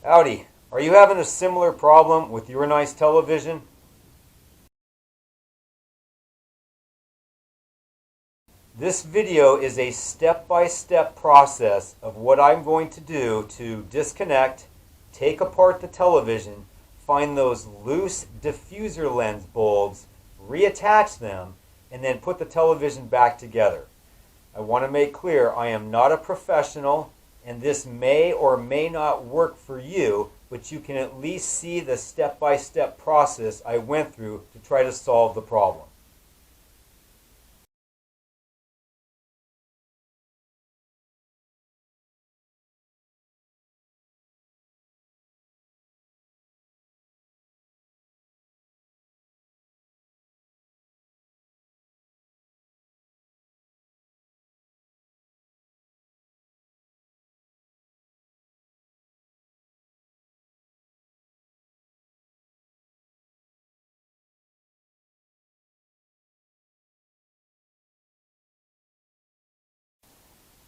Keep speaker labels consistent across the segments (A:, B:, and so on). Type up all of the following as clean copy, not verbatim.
A: Howdy, are you having a similar problem with your nice television? This video is a step-by-step process of what I'm going to do to disconnect, take apart the television, find those loose diffuser lens bulbs, reattach them, and then put the television back together. I want to make clear I am not a professional, and this may or may not work for you, but you can at least see the step-by-step process I went through to try to solve the problem.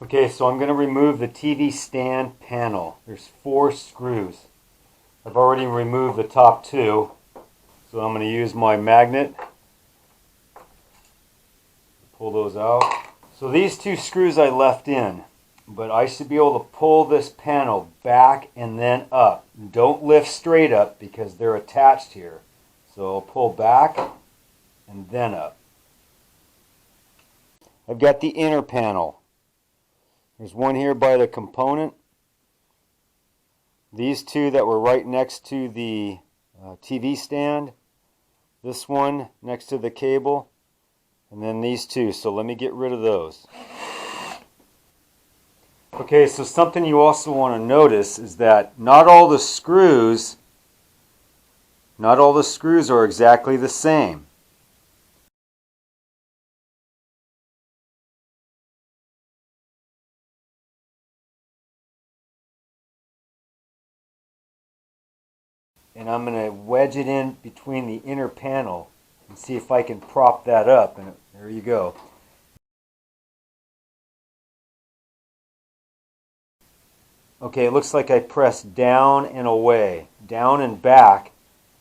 A: Okay, so I'm going to remove the TV stand panel. There's 4 screws. I've already removed the top 2, so I'm going to use my magnet. Pull those out. So these 2 screws I left in, but I should be able to pull this panel back and then up. Don't lift straight up because they're attached here. So I'll pull back and then up. I've got the inner panel. There's one here by the component. These 2 that were right next to the TV stand. This one next to the cable. And then these 2. So let me get rid of those. Okay, so something you also want to notice is that not all the screws are exactly the same. And I'm going to wedge it in between the inner panel and see if I can prop that up. And there you go. Okay, it looks like I pressed down and away, down and back,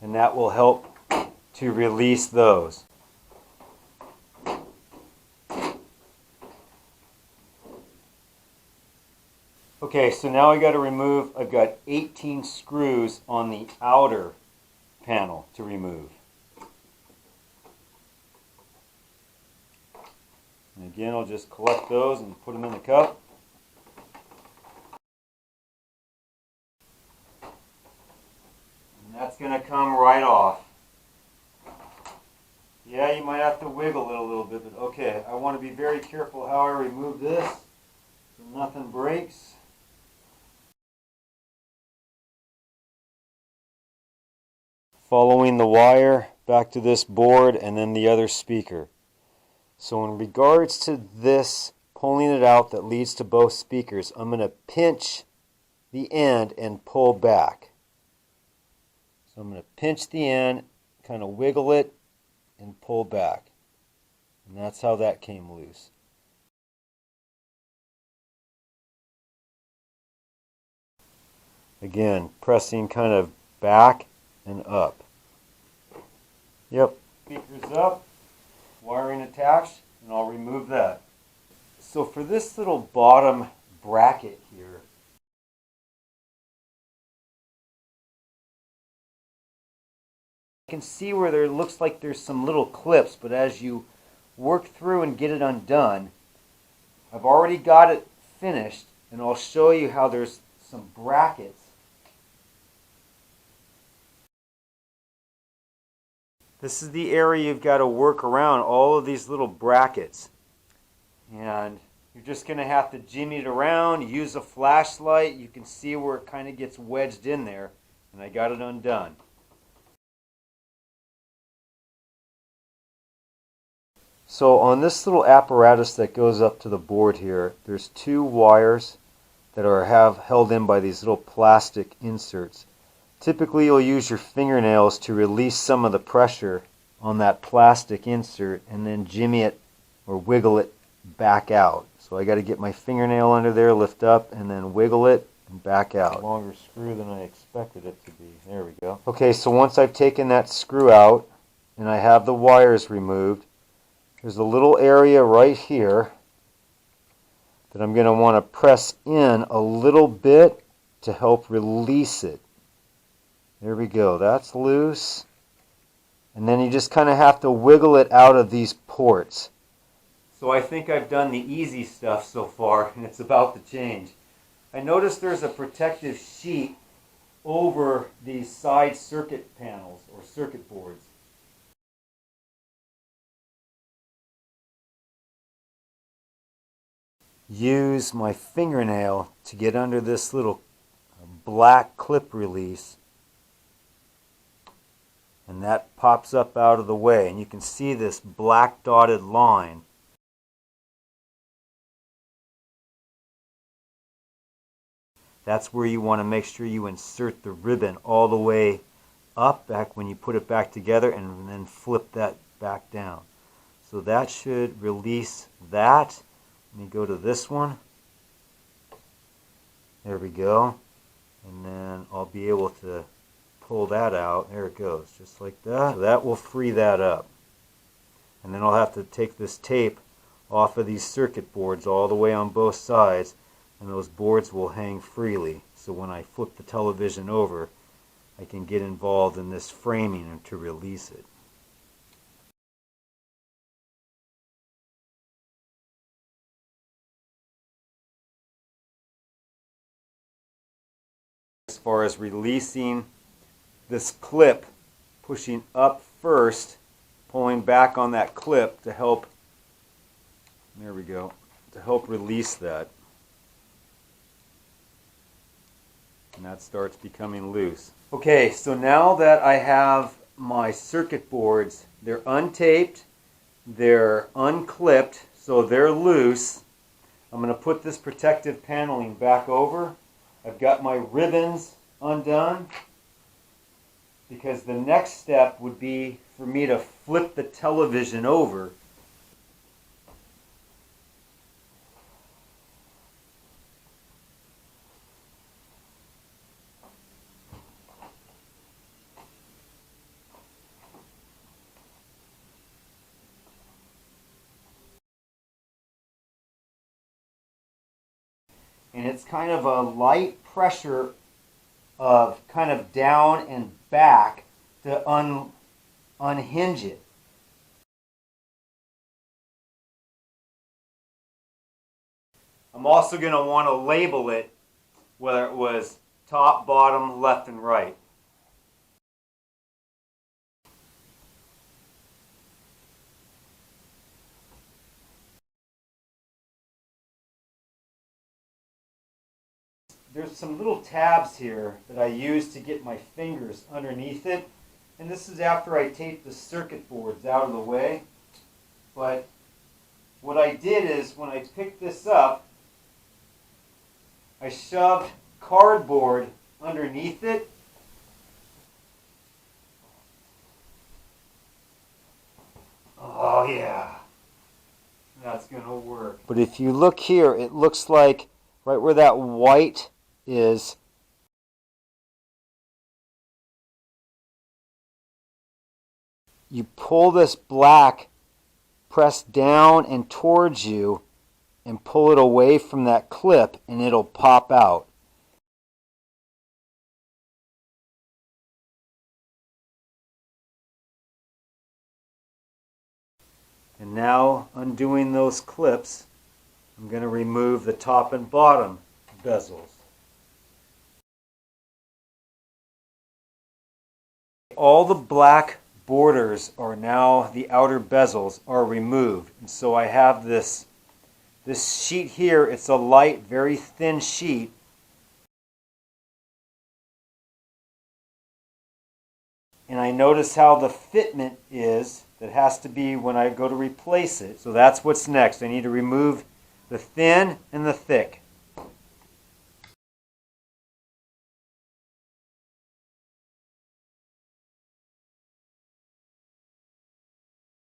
A: and that will help to release those. Okay, so now I've got 18 screws on the outer panel to remove. And again, I'll just collect those and put them in the cup. And that's going to come right off. Yeah, you might have to wiggle it a little bit, but okay. I want to be very careful how I remove this so nothing breaks. Following the wire back to this board and then the other speaker. So in regards to this, pulling it out that leads to both speakers, I'm going to pinch the end and pull back. So I'm going to pinch the end, kind of wiggle it, and pull back. And that's how that came loose. Again, pressing kind of back and up. Yep, speakers up, wiring attached, and I'll remove that. So for this little bottom bracket here, you can see where there looks like there's some little clips, but as you work through and get it undone, I've already got it finished, and I'll show you how there's some brackets. This is the area you've got to work around all of these little brackets. And you're just going to have to jimmy it around, use a flashlight. You can see where it kind of gets wedged in there. And I got it undone. So on this little apparatus that goes up to the board here, there's 2 wires that have held in by these little plastic inserts. Typically you'll use your fingernails to release some of the pressure on that plastic insert and then jimmy it or wiggle it back out. So I got to get my fingernail under there, lift up, and then wiggle it, and back out. Longer screw than I expected it to be. There we go. Okay, so once I've taken that screw out and I have the wires removed, there's a little area right here that I'm going to want to press in a little bit to help release it. There we go. That's loose. And then you just kind of have to wiggle it out of these ports. So I think I've done the easy stuff so far, and it's about to change. I noticed there's a protective sheet over these side circuit panels or circuit boards. Use my fingernail to get under this little black clip release, and that pops up out of the way, and you can see this black dotted line. That's where you want to make sure you insert the ribbon all the way up back when you put it back together, and then flip that back down. So that should release that. Let me go to this one. There we go. And then I'll be able to pull that out. There it goes, just like that. So that will free that up. And then I'll have to take this tape off of these circuit boards all the way on both sides, and those boards will hang freely. So when I flip the television over, I can get involved in this framing to release it. As far as releasing this clip, pushing up first, pulling back on that clip to help, there we go, to help release that. And that starts becoming loose. Okay, so now that I have my circuit boards, they're untaped, they're unclipped, so they're loose. I'm going to put this protective paneling back over. I've got my ribbons undone, because the next step would be for me to flip the television over. And it's kind of a light pressure of kind of down and back to unhinge it. I'm also going to want to label it, whether it was top, bottom, left, and right. There's some little tabs here that I use to get my fingers underneath it. And this is after I taped the circuit boards out of the way. But what I did is, when I picked this up, I shoved cardboard underneath it. Oh yeah, that's going to work. But if you look here, it looks like right where that white is, you pull this black, press down and towards you, and pull it away from that clip, and it'll pop out. And now, undoing those clips, I'm going to remove the top and bottom bezels. All the black borders are now, the outer bezels are removed. And so I have this sheet here. It's a light, very thin sheet. And I notice how the fitment is that has to be when I go to replace it. So that's what's next. I need to remove the thin and the thick.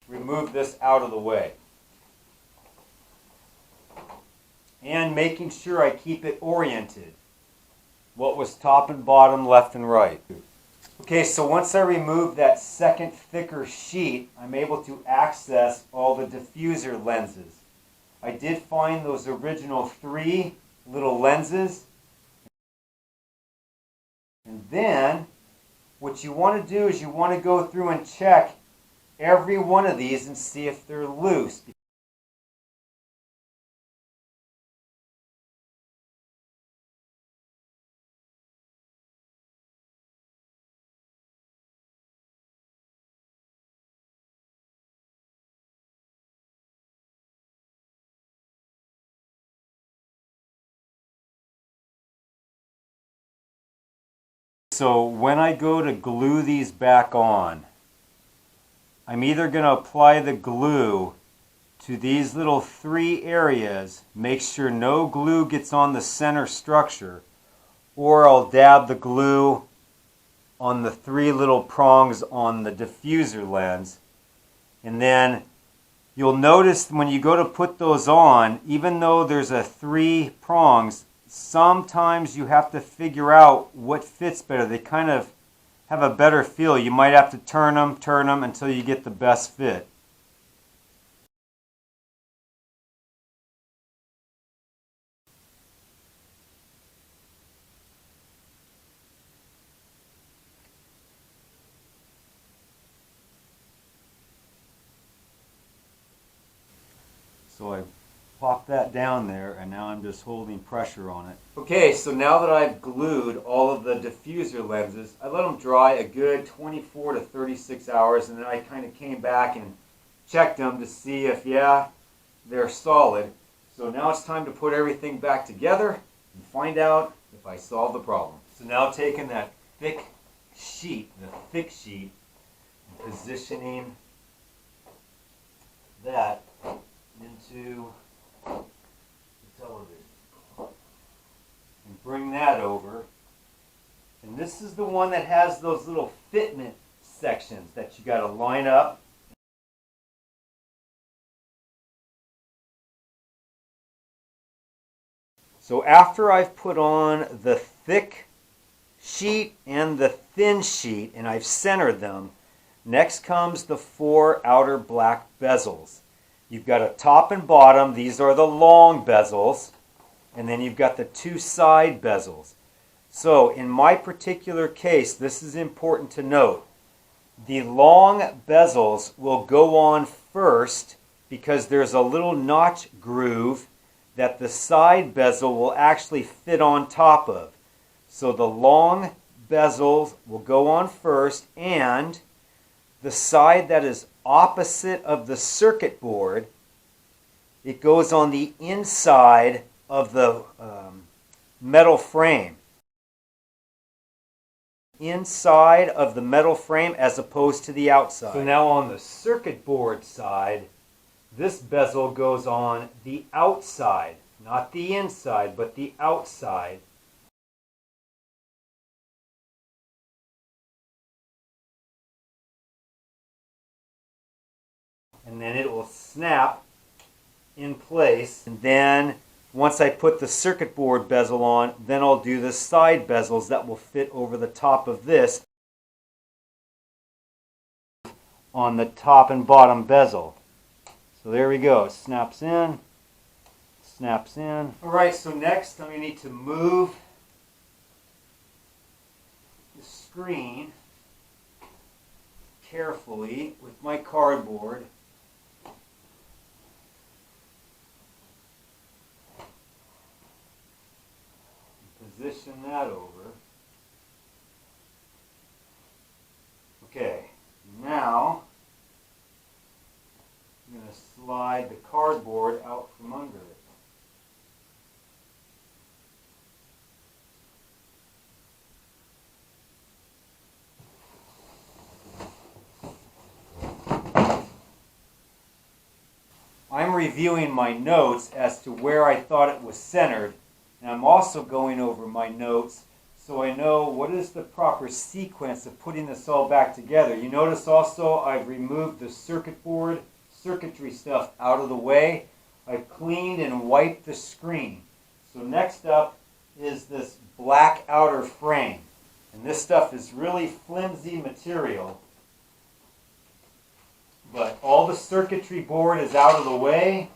A: Remove this out of the way. And making sure I keep it oriented. what was top and bottom, left and right. Okay, so once I remove that second thicker sheet, I'm able to access all the diffuser lenses. I did find those original 3 little lenses. And then what you want to do is you want to go through and check every one of these and see if they're loose. So when I go to glue these back on, I'm either going to apply the glue to these little 3 areas, make sure no glue gets on the center structure, or I'll dab the glue on the 3 little prongs on the diffuser lens. And then you'll notice when you go to put those on, even though there's 3 prongs, sometimes you have to figure out what fits better. They kind of have a better feel. You might have to turn them until you get the best fit. So I pop that down there, and now I'm just holding pressure on it. Okay, so now that I've glued all of the diffuser lenses, I let them dry a good 24 to 36 hours, and then I kind of came back and checked them to see if, yeah, they're solid. So now it's time to put everything back together and find out if I solve the problem. So now taking that thick sheet, and positioning that into the television and bring that over, and this is the one that has those little fitment sections that you got to line up. So after I've put on the thick sheet and the thin sheet and I've centered them, next comes the 4 outer black bezels. You've got a top and bottom. These are the long bezels. And then you've got the 2 side bezels. So in my particular case, this is important to note. The long bezels will go on first because there's a little notch groove that the side bezel will actually fit on top of. So the long bezels will go on first, and the side that is opposite of the circuit board, it goes on the inside of the metal frame. Inside of the metal frame as opposed to the outside. So now on the circuit board side, this bezel goes on the outside, not the inside, but the outside. And then it will snap in place. And then once I put the circuit board bezel on, then I'll do the side bezels that will fit over the top of this on the top and bottom bezel. So there we go. It snaps in, snaps in. All right, so next I'm going to need to move the screen carefully with my cardboard. Position that over. Okay, now I'm going to slide the cardboard out from under it. I'm reviewing my notes as to where I thought it was centered, and I'm also going over my notes so I know what is the proper sequence of putting this all back together. You notice also I've removed the circuit board, circuitry stuff out of the way. I've cleaned and wiped the screen. So next up is this black outer frame. And this stuff is really flimsy material. But all the circuitry board is out of the way.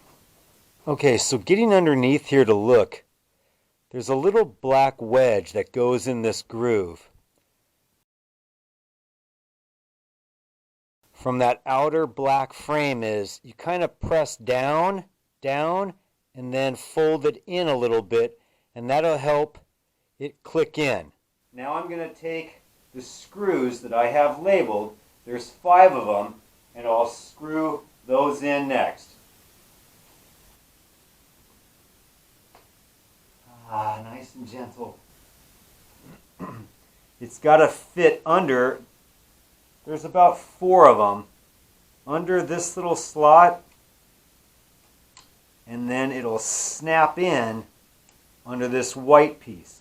A: Okay, so getting underneath here to look, there's a little black wedge that goes in this groove. From that outer black frame is you kind of press down, and then fold it in a little bit, and that'll help it click in. Now I'm going to take the screws that I have labeled, there's 5 of them, and I'll screw those in next. Nice and gentle. It's got to fit under. There's about 4 of them under this little slot, and then it'll snap in under this white piece.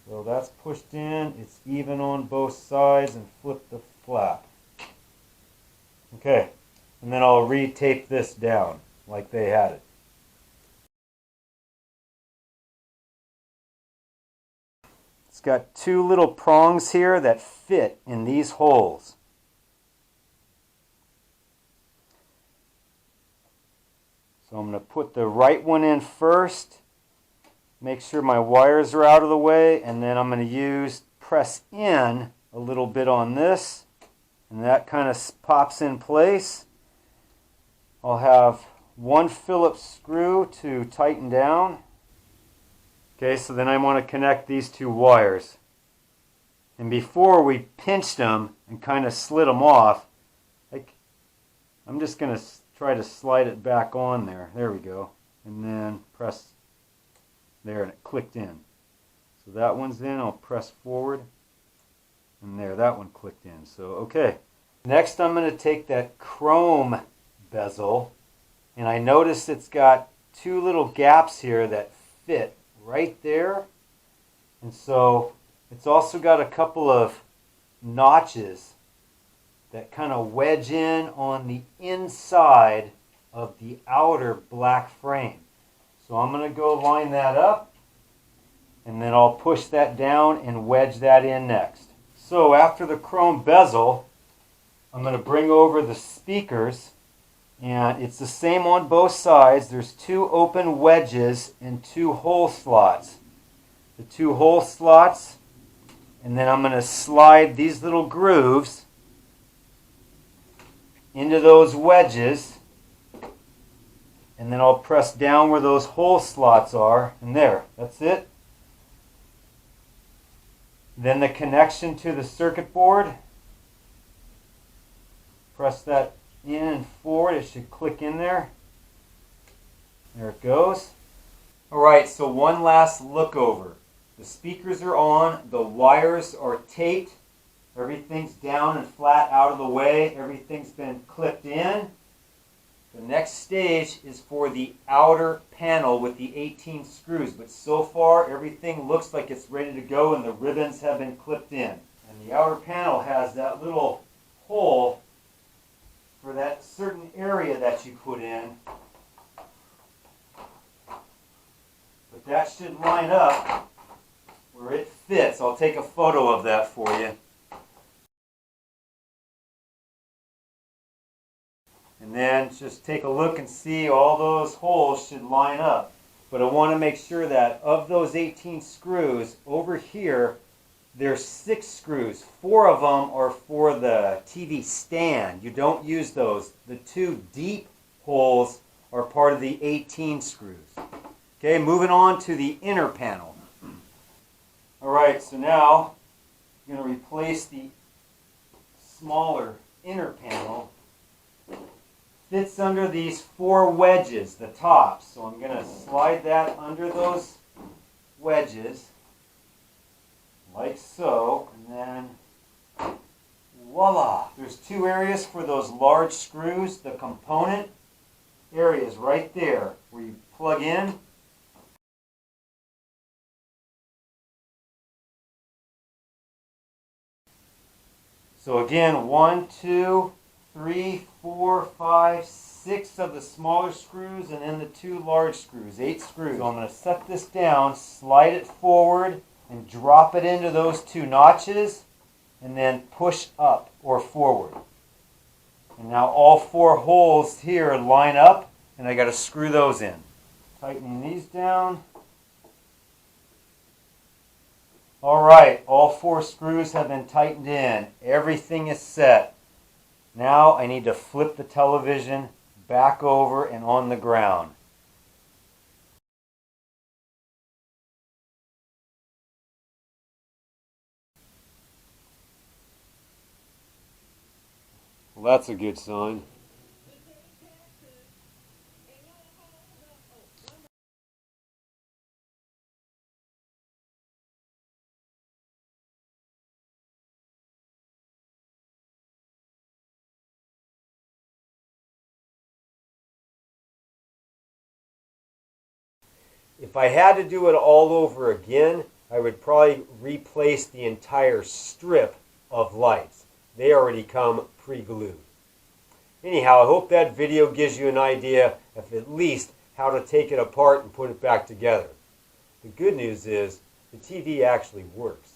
A: So that's pushed in, it's even on both sides, and flip the flap. Okay, and then I'll re-tape this down like they had it. It's got 2 little prongs here that fit in these holes. So I'm going to put the right one in first. Make sure my wires are out of the way, and then I'm going to press in a little bit on this, and that kind of pops in place. I'll have 1 Phillips screw to tighten down. Okay, so then I want to connect these 2 wires. And before we pinched them and kind of slid them off, I'm just going to try to slide it back on there. There we go. And then press there, and it clicked in. So that one's in, I'll press forward, and there, that one clicked in. So, okay. Next I'm going to take that chrome bezel, and I notice it's got 2 little gaps here that fit right there. And so it's also got a couple of notches that kind of wedge in on the inside of the outer black frame. So I'm going to go line that up, and then I'll push that down and wedge that in next. So after the chrome bezel, I'm going to bring over the speakers, and it's the same on both sides. There's 2 open wedges and 2 hole slots. The 2 hole slots, and then I'm going to slide these little grooves into those wedges. And then I'll press down where those hole slots are, and there, that's it. Then the connection to the circuit board. Press that in and forward, it should click in there. There it goes. Alright, so one last look over. The speakers are on, the wires are taped, everything's down and flat out of the way, everything's been clipped in. The next stage is for the outer panel with the 18 screws, but so far everything looks like it's ready to go and the ribbons have been clipped in. And the outer panel has that little hole for that certain area that you put in. But that should line up where it fits. I'll take a photo of that for you. And then just take a look and see all those holes should line up. But I want to make sure that of those 18 screws, over here, there's 6 screws. 4 of them are for the TV stand. You don't use those. The 2 deep holes are part of the 18 screws. Okay, moving on to the inner panel. Alright, so now I'm going to replace the smaller inner panel. Fits under these 4 wedges, the tops. So I'm going to slide that under those wedges, like so, and then voila! There's 2 areas for those large screws. The component area is right there, where you plug in, So again, 1, 2, 3, 4, 5, 6 of the smaller screws, and then the 2 large screws, 8 screws. So I'm going to set this down, slide it forward, and drop it into those 2 notches, and then push up or forward. And now all 4 holes here line up, and I got to screw those in. Tightening these down. All right, all 4 screws have been tightened in. Everything is set. Now I need to flip the television back over and on the ground. Well, that's a good sign. If I had to do it all over again, I would probably replace the entire strip of lights. They already come pre-glued. Anyhow, I hope that video gives you an idea of at least how to take it apart and put it back together. The good news is the TV actually works.